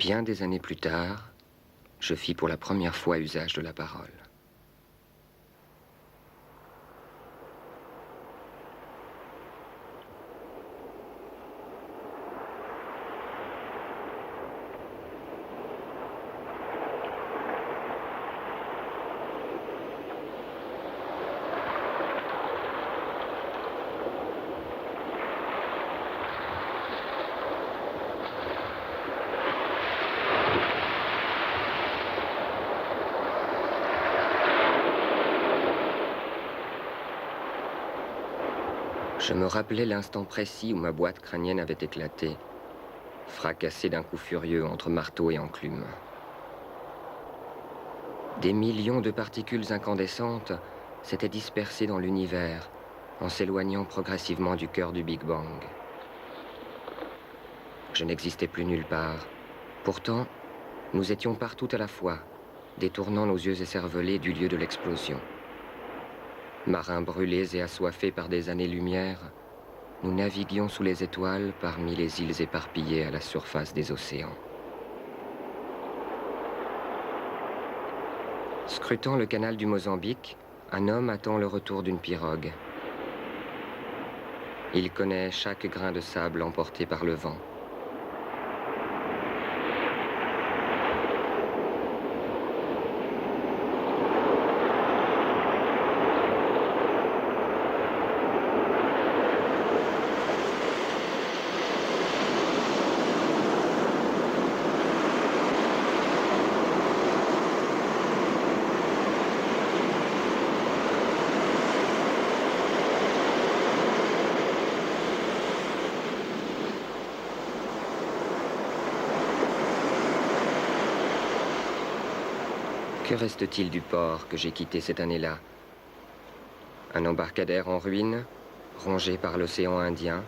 Bien des années plus tard, je fis pour la première fois usage de la parole. Je me rappelais l'instant précis où ma boîte crânienne avait éclaté, fracassée d'un coup furieux entre marteau et enclume. Des millions de particules incandescentes s'étaient dispersées dans l'univers, en s'éloignant progressivement du cœur du Big Bang. Je n'existais plus nulle part. Pourtant, nous étions partout à la fois, détournant nos yeux écervelés du lieu de l'explosion. Marins brûlés et assoiffés par des années-lumière, nous naviguions sous les étoiles parmi les îles éparpillées à la surface des océans. Scrutant le canal du Mozambique, un homme attend le retour d'une pirogue. Il connaît chaque grain de sable emporté par le vent. Que reste-t-il du port que j'ai quitté cette année-là? Un embarcadère en ruine, rongé par l'océan Indien,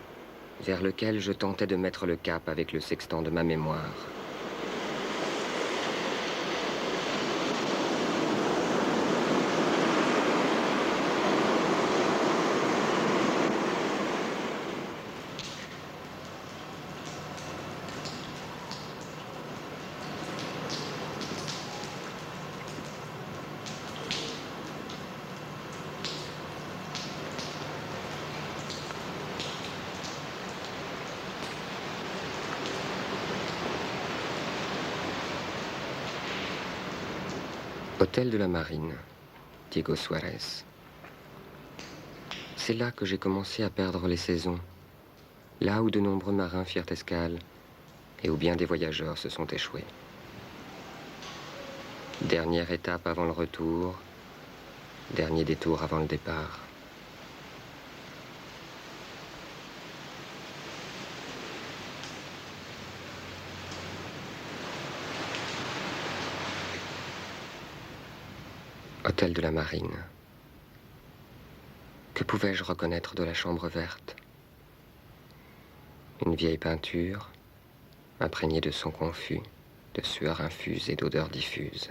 vers lequel je tentais de mettre le cap avec le sextant de ma mémoire. Hôtel de la Marine, Diego Suarez. C'est là que j'ai commencé à perdre les saisons, là où de nombreux marins firent escale et où bien des voyageurs se sont échoués. Dernière étape avant le retour, dernier détour avant le départ. Hôtel de la Marine. Que pouvais-je reconnaître de la chambre verte? Une vieille peinture, imprégnée de sons confus, de sueur infuse et d'odeurs diffuses.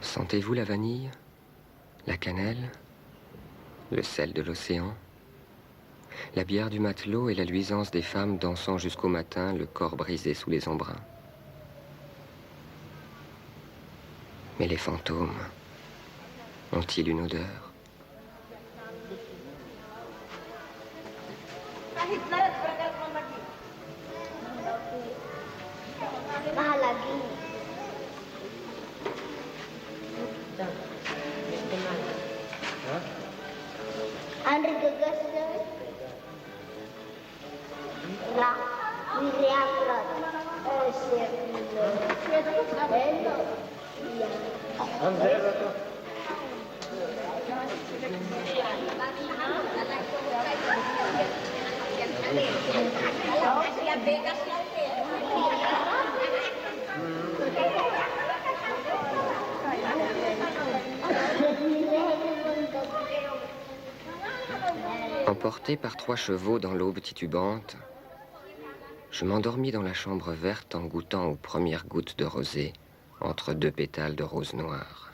Sentez-vous la vanille, la cannelle, le sel de l'océan, la bière du matelot et la luisance des femmes dansant jusqu'au matin, le corps brisé sous les embruns? Mais les fantômes ont-ils une odeur? Emporté par 3 chevaux dans l'aube titubante, je m'endormis dans la chambre verte en goûtant aux premières gouttes de rosée entre 2 pétales de rose noire.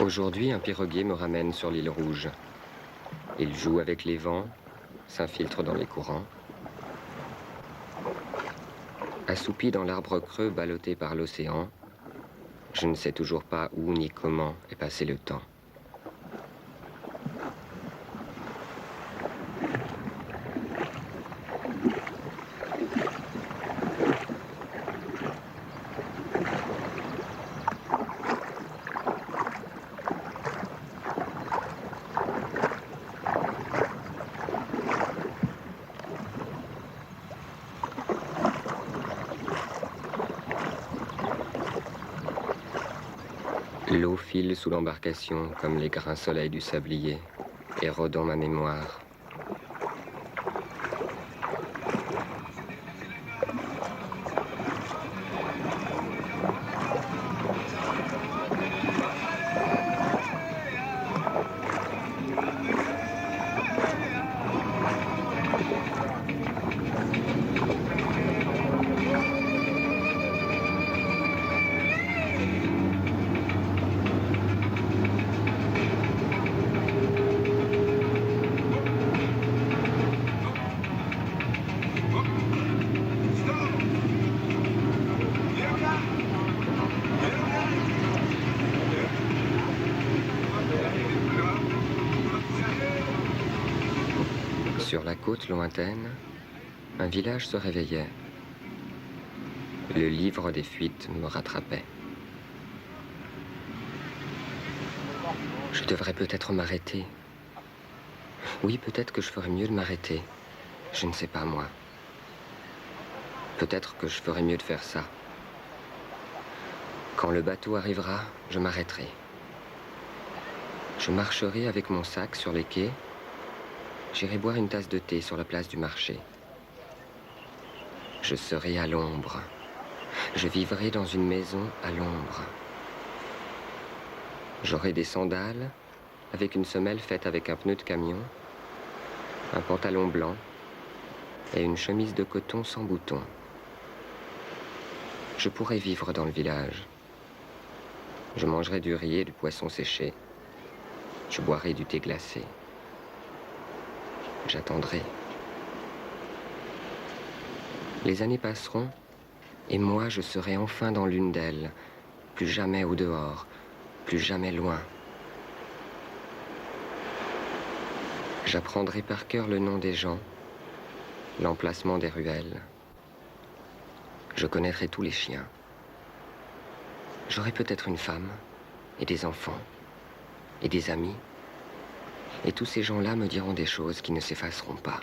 Aujourd'hui, un piroguier me ramène sur l'île Rouge. Il joue avec les vents, s'infiltre dans les courants. Assoupi dans l'arbre creux ballotté par l'océan, je ne sais toujours pas où ni comment est passé le temps. L'eau file sous l'embarcation comme les grains soleils du sablier, érodant ma mémoire. Sur la côte lointaine, un village se réveillait. Le livre des fuites me rattrapait. Je devrais peut-être m'arrêter. Oui, peut-être que je ferais mieux de m'arrêter. Je ne sais pas, moi. Peut-être que je ferais mieux de faire ça. Quand le bateau arrivera, je m'arrêterai. Je marcherai avec mon sac sur les quais. J'irai boire une tasse de thé sur la place du marché. Je serai à l'ombre. Je vivrai dans une maison à l'ombre. J'aurai des sandales avec une semelle faite avec un pneu de camion, un pantalon blanc et une chemise de coton sans boutons. Je pourrai vivre dans le village. Je mangerai du riz et du poisson séché. Je boirai du thé glacé. J'attendrai. Les années passeront, et moi je serai enfin dans l'une d'elles, plus jamais au dehors, plus jamais loin. J'apprendrai par cœur le nom des gens, l'emplacement des ruelles. Je connaîtrai tous les chiens. J'aurai peut-être une femme, et des enfants, et des amis. Et tous ces gens-là me diront des choses qui ne s'effaceront pas.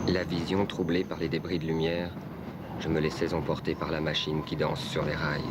La vision troublée par les débris de lumière, je me laissais emporter par la machine qui danse sur les rails.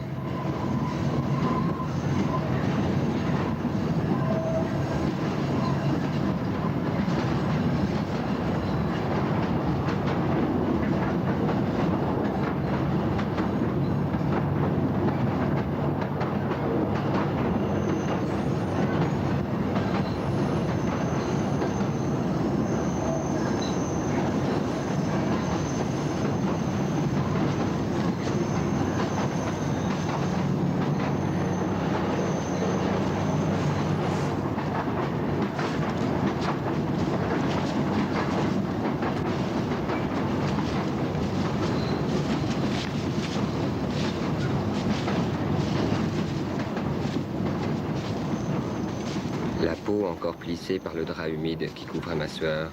La peau encore plissée par le drap humide qui couvrait ma sueur,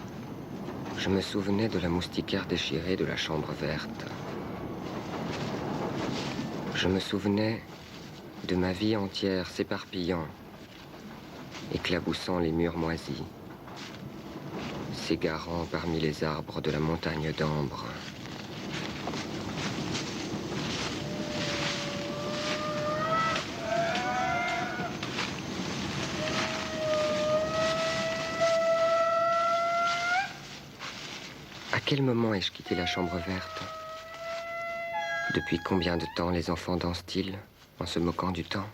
je me souvenais de la moustiquaire déchirée de la chambre verte. Je me souvenais de ma vie entière s'éparpillant, éclaboussant les murs moisis, s'égarant parmi les arbres de la montagne d'Ambre. À quel moment ai-je quitté la chambre verte? Depuis combien de temps les enfants dansent-ils en se moquant du temps?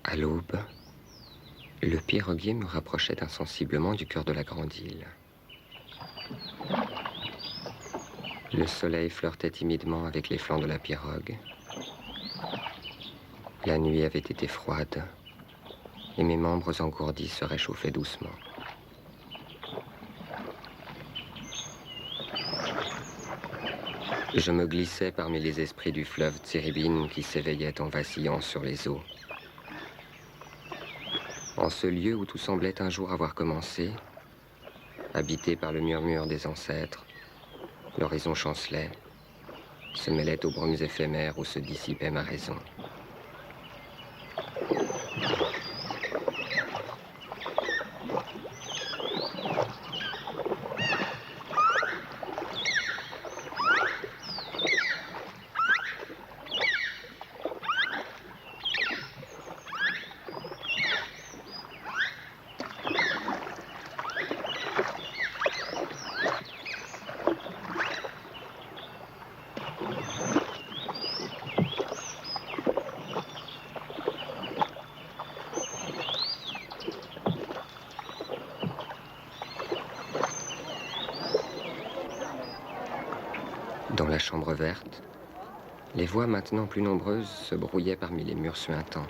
À l'aube, le piroguier me rapprochait insensiblement du cœur de la grande île. Le soleil flirtait timidement avec les flancs de la pirogue. La nuit avait été froide et mes membres engourdis se réchauffaient doucement. Je me glissais parmi les esprits du fleuve Tsiribine qui s'éveillaient en vacillant sur les eaux. En ce lieu où tout semblait un jour avoir commencé, habité par le murmure des ancêtres, l'horizon chancelait, se mêlait aux brumes éphémères où se dissipait ma raison. Dans la chambre verte, les voix maintenant plus nombreuses se brouillaient parmi les murs suintants.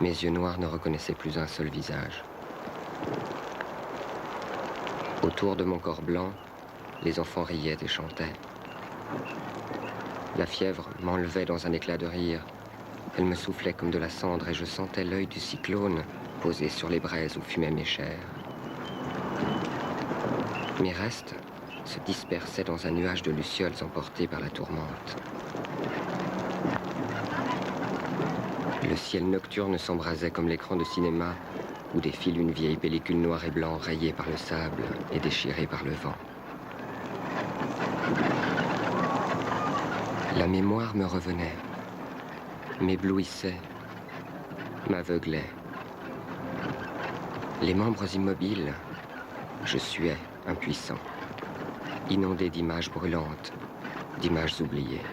Mes yeux noirs ne reconnaissaient plus un seul visage. Autour de mon corps blanc, les enfants riaient et chantaient. La fièvre m'enlevait dans un éclat de rire. Elle me soufflait comme de la cendre et je sentais l'œil du cyclone posé sur les braises où fumaient mes chairs. Mes restes se dispersaient dans un nuage de lucioles emportés par la tourmente. Le ciel nocturne s'embrasait comme l'écran de cinéma où défile une vieille pellicule noire et blanc rayée par le sable et déchirée par le vent. La mémoire me revenait, m'éblouissait, m'aveuglait. Les membres immobiles, je suais, impuissant, inondé d'images brûlantes, d'images oubliées.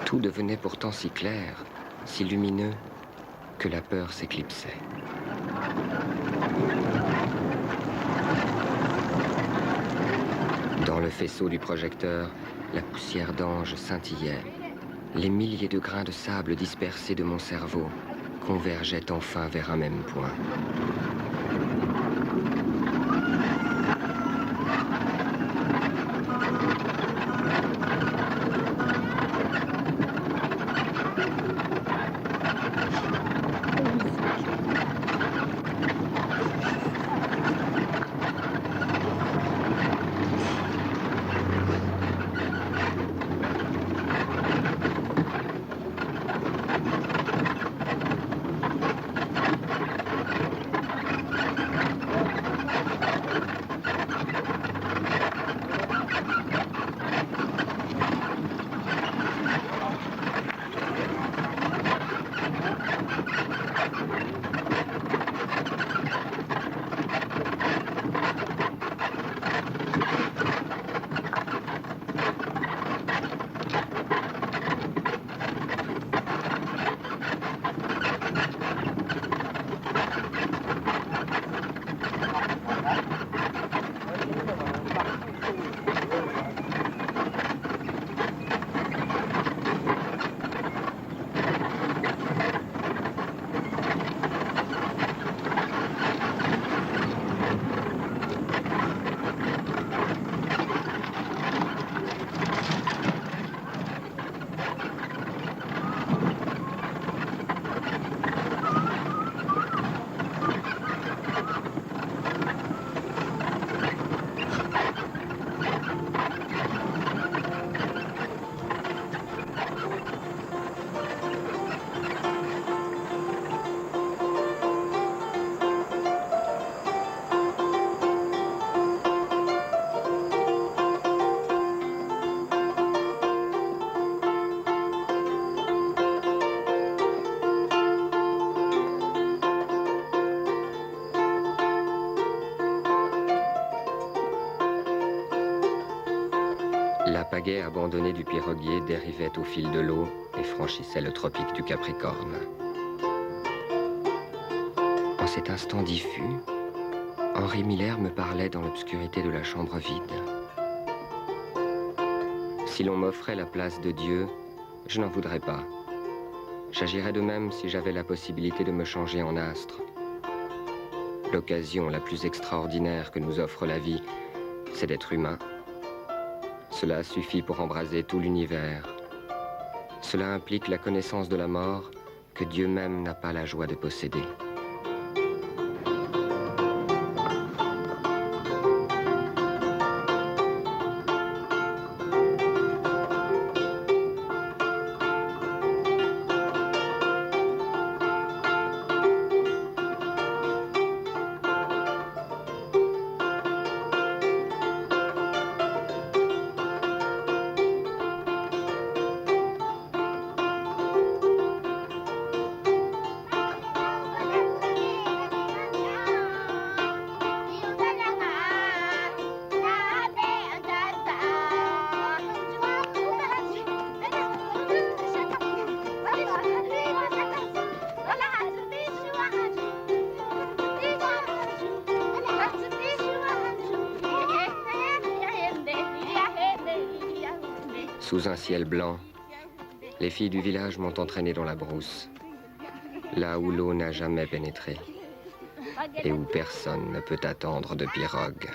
Tout devenait pourtant si clair, si lumineux, que la peur s'éclipsait. Dans le faisceau du projecteur, la poussière d'ange scintillait. Les milliers de grains de sable dispersés de mon cerveau convergeaient enfin vers un même point. quai abandonné du piroguier dérivait au fil de l'eau et franchissait le tropique du Capricorne. En cet instant diffus, Henri Miller me parlait dans l'obscurité de la chambre vide. Si l'on m'offrait la place de Dieu, je n'en voudrais pas. J'agirais de même si j'avais la possibilité de me changer en astre. L'occasion la plus extraordinaire que nous offre la vie, c'est d'être humain. Cela suffit pour embraser tout l'univers. Cela implique la connaissance de la mort que Dieu même n'a pas la joie de posséder. Sous un ciel blanc, les filles du village m'ont entraîné dans la brousse, là où l'eau n'a jamais pénétré et où personne ne peut attendre de pirogue.